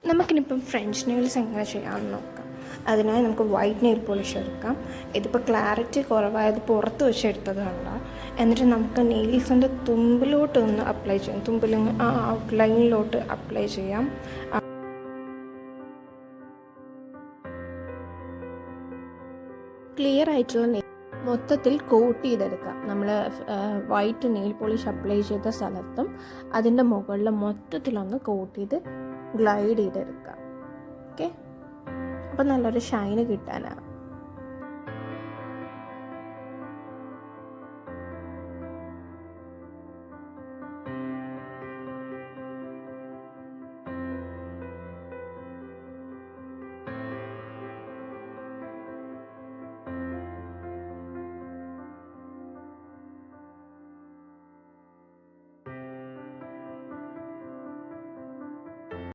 നമുക്കിനിപ്പം French nails എങ്ങനെ ചെയ്യാമെന്ന് നോക്കാം. അതിനായി നമുക്ക് വൈറ്റ് നെയിൽ പോളിഷ് എടുക്കാം. ഇതിപ്പോൾ ക്ലാരിറ്റി കുറവായത് പുറത്ത് വെച്ചെടുത്തതാണ്. എന്നിട്ട് നമുക്ക് നെയിൽസിൻ്റെ തുമ്പിലോട്ടൊന്ന് അപ്ലൈ ചെയ്യാം. തുമ്പിൽ ആ ഔട്ട്ലൈനിലോട്ട് അപ്ലൈ ചെയ്യാം. ക്ലിയർ ആയിട്ടുള്ള നെയിൽ മൊത്തത്തിൽ കോട്ട് ചെയ്തെടുക്കാം. നമ്മൾ വൈറ്റ് നെയിൽ പോളിഷ് അപ്ലൈ ചെയ്ത സ്ഥലത്തും അതിൻ്റെ മുകളിൽ മൊത്തത്തിലൊന്ന് കോട്ട് ചെയ്ത് ഗ്ലൈഡ് ചെയ്തെടുക്കാം. ഓക്കെ, അപ്പോൾ നല്ലൊരു ഷൈന് കിട്ടാനാണ്.